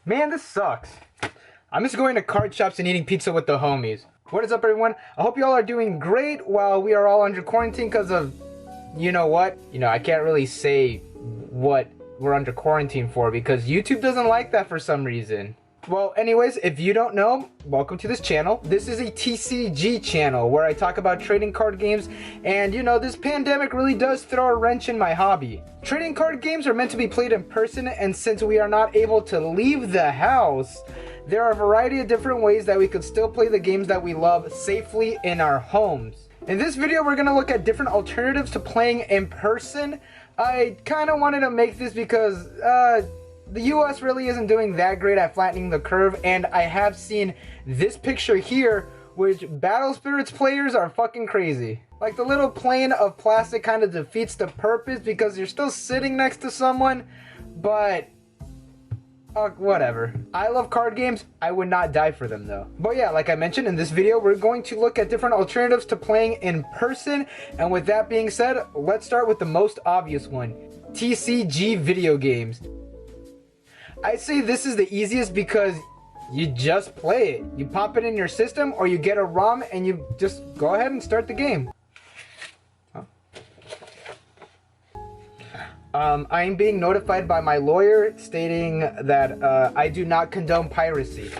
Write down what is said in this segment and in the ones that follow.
Man, this sucks. I'm just going to card shops and eating pizza with the homies. What is up, everyone? I hope you all are doing great while we are all under quarantine because of, you know what? I can't really say what we're under quarantine for because YouTube doesn't like that for some reason. Well, anyways, if you don't know, welcome to this channel. This is a TCG channel where I talk about trading card games, and this pandemic really does throw a wrench in my hobby. Trading card games are meant to be played in person, and since we are not able to leave the house, there are a variety of different ways that we could still play the games that we love safely in our homes. In this video, we're going to look at different alternatives to playing in person. I kind of wanted to make this because, the US really isn't doing that great at flattening the curve, and I have seen this picture here, which Battle Spirits players are fucking crazy. Like, the little plane of plastic kind of defeats the purpose because you're still sitting next to someone, but whatever. I love card games. I would not die for them though. But yeah, like I mentioned in this video, we're going to look at different alternatives to playing in person, and with that being said, let's start with the most obvious one: TCG video games. I say this is the easiest because you just play it. You pop it in your system or you get a ROM and you just go ahead and start the game. I am being notified by my lawyer stating that I do not condone piracy.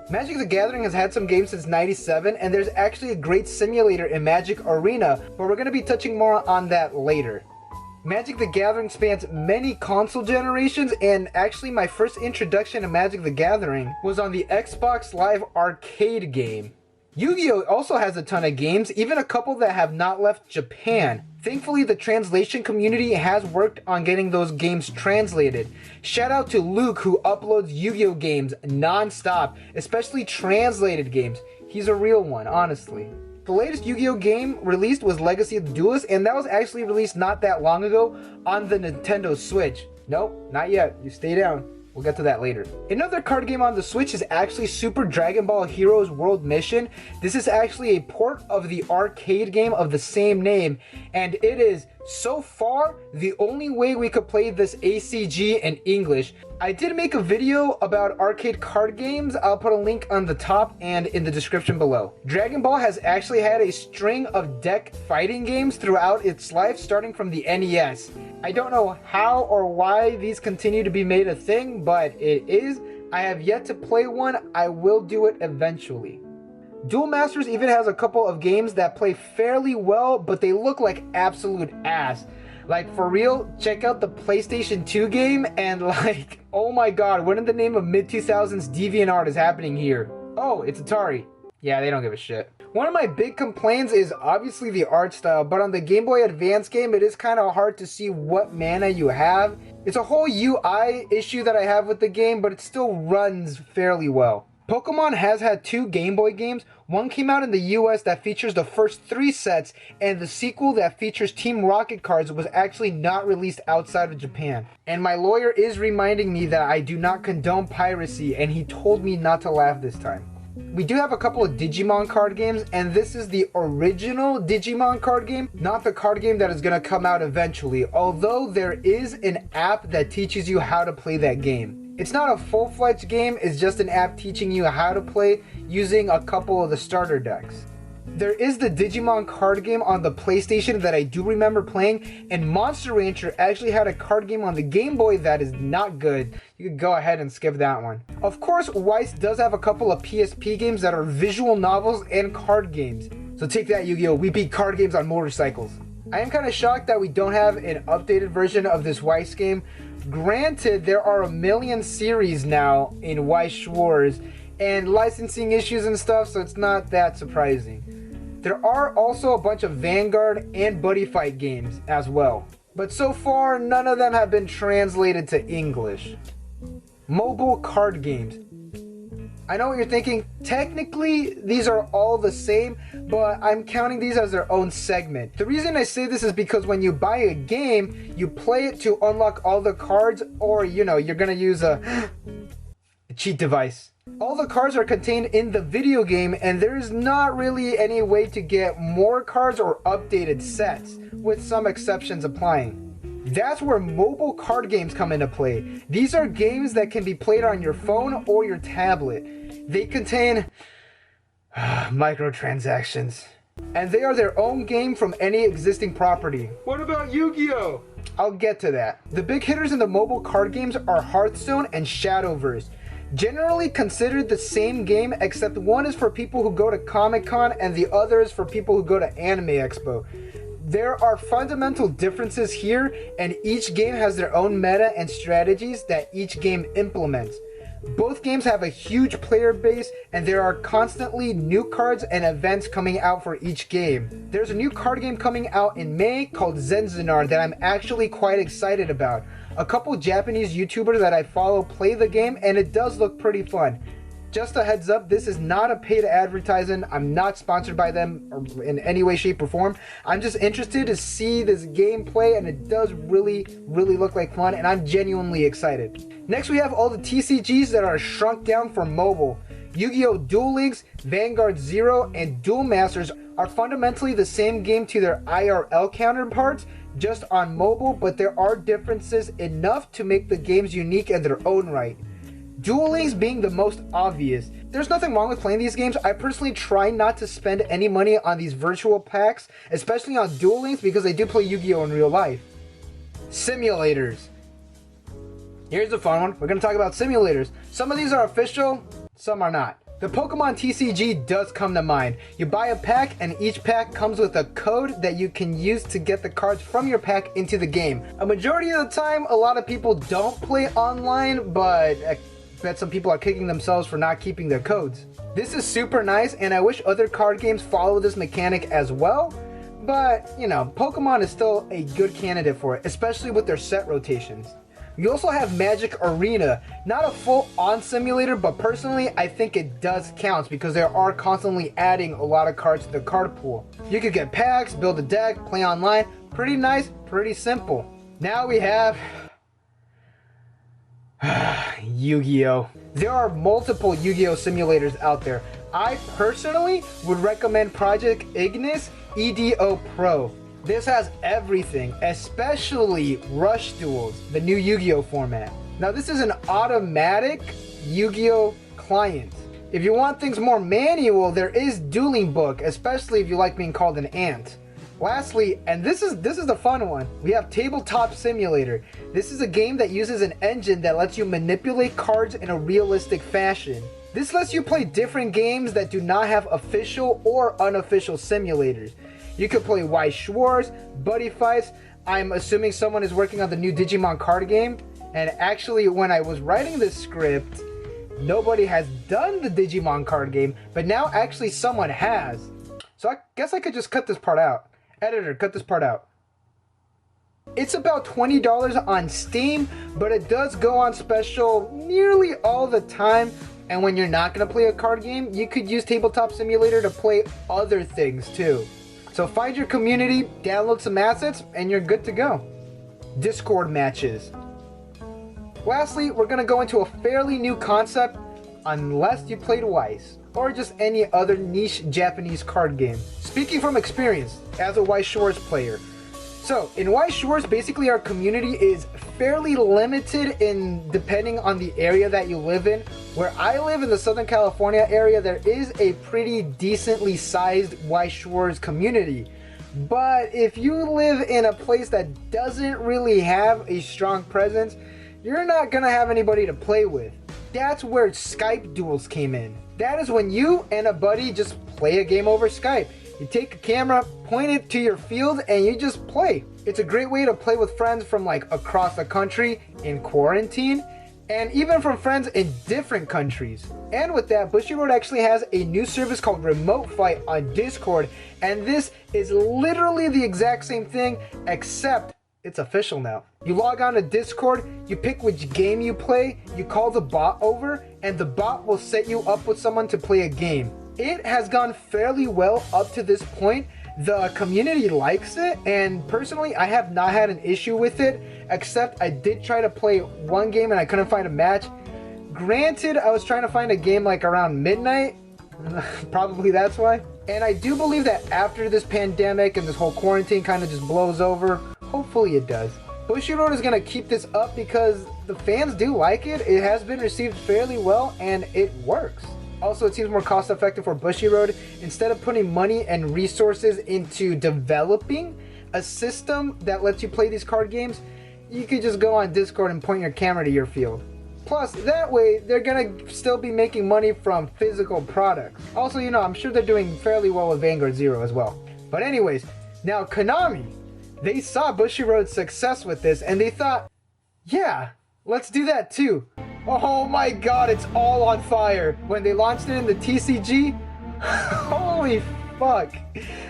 Magic the Gathering has had some games since '97, and there's actually a great simulator in Magic Arena, but we're going to be touching more on that later. Magic the Gathering spans many console generations, and actually my first introduction to Magic the Gathering was on the Xbox Live arcade game. Yugioh also has a ton of games, even a couple that have not left Japan. Thankfully, the translation community has worked on getting those games translated. Shout out to Luke, who uploads Yu-Gi-Oh games non-stop, especially translated games. He's a real one, honestly. The latest Yu-Gi-Oh game released was Legacy of the Duelist, and that was actually released not that long ago on the Nintendo Switch. Nope, not yet. You stay down. We'll get to that later. Another card game on the Switch is actually Super DragonBall Heroes World Mission. This is actually a port of the arcade game of the same name, and it is, so far, the only way we could play this ACG in English. I did make a video about arcade card games. I'll put a link on the top and in the description below. Dragon Ball has actually had a string of deck fighting games throughout its life, starting from the NES. I don't know how or why these continue to be made a thing, but it is. I have yet to play one. I will do it eventually. Duel Masters even has a couple of games that play fairly well, but they look like absolute ass. Like, for real, check out the PlayStation 2 game and like, oh my god, what in the name of mid-2000s DeviantArt is happening here? Oh, it's Atari. Yeah, they don't give a shit. One of my big complaints is obviously the art style, but on the Game Boy Advance game, it is kind of hard to see what mana you have. It's a whole UI issue that I have with the game, but it still runs fairly well. Pokemon has had 2 Game Boy games. One came out in the US that features the first 3 sets, and the sequel that features Team Rocket cards was actually not released outside of Japan. And my lawyer is reminding me that I do not condone piracy, and he told me not to laugh this time. We do have a couple of Digimon card games, and this is the original Digimon card game, not the card game that is going to come out eventually, although there is an app that teaches you how to play that game. It's not a full-fledged game, it's just an app teaching you how to play using a couple of the starter decks. There is the Digimon card game on the PlayStation that I do remember playing, and Monster Rancher actually had a card game on the Game Boy that is not good. You could go ahead and skip that one. Of course, Weiss does have a couple of PSP games that are visual novels and card games. So take that, Yu-Gi-Oh! We beat card games on motorcycles. I am kind of shocked that we don't have an updated version of this Weiss game. Granted, there are a million series now in Weiss Schwarz and licensing issues and stuff, so it's not that surprising. There are also a bunch of Vanguard and Buddy Fight games as well, but so far none of them have been translated to English. Mobile card games. I know what you're thinking. Technically, these are all the same, but I'm counting these as their own segment. The reason I say this is because when you buy a game, you play it to unlock all the cards, or you're gonna use a cheat device. All the cards are contained in the video game, and there is not really any way to get more cards or updated sets, with some exceptions applying. That's where mobile card games come into play. These are games that can be played on your phone or your tablet. They contain microtransactions. And they are their own game from any existing property. What about Yu-Gi-Oh? I'll get to that. The big hitters in the mobile card games are Hearthstone and Shadowverse. Generally considered the same game, except one is for people who go to Comic-Con and the other is for people who go to Anime Expo. There are fundamental differences here, and each game has their own meta and strategies that each game implements. Both games have a huge player base, and there are constantly new cards and events coming out for each game. There's a new card game coming out in May called Zenzinar that I'm actually quite excited about. A couple Japanese YouTubers that I follow play the game, and it does look pretty fun. Just a heads up, this is not a paid advertisement. I'm not sponsored by them in any way, shape, or form. I'm just interested to see this gameplay, and it does really look like fun, and I'm genuinely excited. Next, we have all the TCGs that are shrunk down for mobile. Yu-Gi-Oh! Duel Links, Vanguard Zero, and Duel Masters are fundamentally the same game to their IRL counterparts, just on mobile, but there are differences enough to make the games unique in their own right. Duel Links being the most obvious. There's nothing wrong with playing these games. I personally try not to spend any money on these virtual packs, especially on Duel Links, because I do play Yu-Gi-Oh! In real life. Simulators. Here's a fun one. We're going to talk about simulators. Some of these are official, some are not. The Pokemon TCG does come to mind. You buy a pack, and each pack comes with a code that you can use to get the cards from your pack into the game. A majority of the time, a lot of people don't play online, but I bet some people are kicking themselves for not keeping their codes. This is super nice, and I wish other card games follow this mechanic as well, but, you know, Pokemon is still a good candidate for it, especially with their set rotations. You also have Magic Arena, not a full-on simulator, but personally I think it does count because they are constantly adding a lot of cards to the card pool. You could get packs, build a deck, play online, pretty nice, pretty simple. Now we have Yu-Gi-Oh! There are multiple Yu-Gi-Oh! Simulators out there. I personally would recommend Project Ignis EDO Pro. This has everything, especially Rush Duels, the new Yu-Gi-Oh! Format. Now this is an automatic Yu-Gi-Oh! Client. If you want things more manual, there is Dueling Book, especially if you like being called an ant. Lastly, and this is the fun one, we have Tabletop Simulator. This is a game that uses an engine that lets you manipulate cards in a realistic fashion. This lets you play different games that do not have official or unofficial simulators. You could play Weiss Schwarz, Buddy Fights. I'm assuming someone is working on the new Digimon card game. And actually, when I was writing this script, nobody has done the Digimon card game, but now actually someone has. So I guess I could just cut this part out. Editor, cut this part out. It's about $20 on Steam, but it does go on special nearly all the time. And when you're not going to play a card game, you could use Tabletop Simulator to play other things too. So find your community, download some assets, and you're good to go. Discord matches. Lastly, we're going to go into a fairly new concept, unless you played Weiss, or just any other niche Japanese card game. Speaking from experience, as a Weiss Schwarz player. So, in Weiss Schwarz, basically our community is fairly limited in depending on the area that you live in. Where I live in the Southern California area, there is a pretty decently sized Weiss Schwarz community. But if you live in a place that doesn't really have a strong presence, you're not gonna have anybody to play with. That's where Skype duels came in. That is when you and a buddy just play a game over Skype. You take a camera, point it to your field, and you just play. It's a great way to play with friends from like across the country in quarantine, and even from friends in different countries. And with that, Bushiroad actually has a new service called Remote Fight on Discord, and this is literally the exact same thing, except it's official now. You log on to Discord, you pick which game you play, you call the bot over, and the bot will set you up with someone to play a game. It has gone fairly well up to this point. The community likes it, and personally, I have not had an issue with it, except I did try to play one game and I couldn't find a match. Granted, I was trying to find a game like around midnight, probably that's why. And I do believe that after this pandemic and this whole quarantine kind of just blows over, hopefully it does, Bushiroad is going to keep this up because the fans do like it. It has been received fairly well and it works. Also, it seems more cost effective for Bushiroad. Instead of putting money and resources into developing a system that lets you play these card games, you could just go on Discord and point your camera to your field. Plus, that way, they're gonna still be making money from physical products. Also, you know, I'm sure they're doing fairly well with Vanguard Zero as well. But anyways, now Konami, they saw Bushiroad's success with this and they thought, yeah, let's do that too. Oh my god, it's all on fire. When they launched it in the TCG, holy fuck.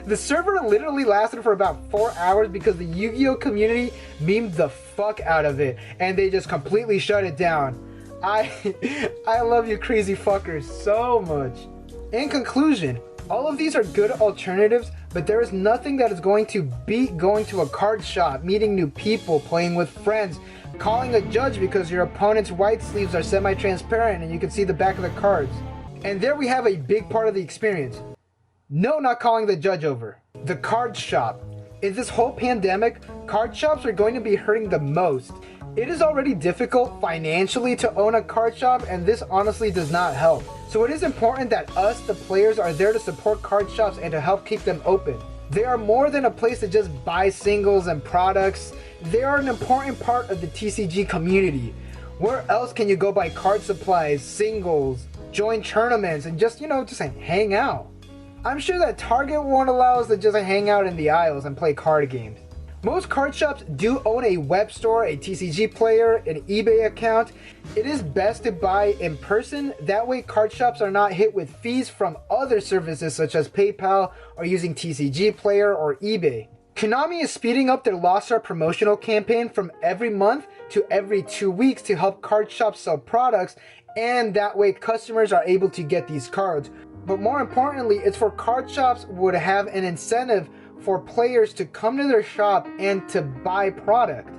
The server literally lasted for about 4 hours because the Yu-Gi-Oh community memed the fuck out of it and they just completely shut it down. I love you crazy fuckers so much. In conclusion, all of these are good alternatives, but there is nothing that is going to beat going to a card shop, meeting new people, playing with friends, calling a judge because your opponent's white sleeves are semi-transparent and you can see the back of the cards. And there we have a big part of the experience. No, not calling the judge over. The card shop. In this whole pandemic, card shops are going to be hurting the most. It is already difficult financially to own a card shop, and this honestly does not help. So it is important that us, the players, are there to support card shops and to help keep them open. They are more than a place to just buy singles and products. They are an important part of the TCG community. Where else can you go buy card supplies, singles, join tournaments, and just, you know, just hang out? I'm sure that Target won't allow us to just hang out in the aisles and play card games. Most card shops do own a web store, a TCG player, an eBay account. It is best to buy in person. That way card shops are not hit with fees from other services such as PayPal or using TCG player or eBay. Konami is speeding up their Lost Art promotional campaign from every month to every 2 weeks to help card shops sell products, and that way customers are able to get these cards. But more importantly, it's for card shops would have an incentive for players to come to their shop and to buy product.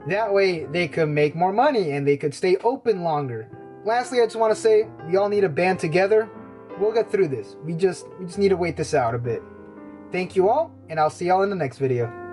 That way they could make more money and they could stay open longer. Lastly, I just want to say we all need to band together. We'll get through this. We just need to wait this out a bit. Thank you all, and I'll see y'all in the next video.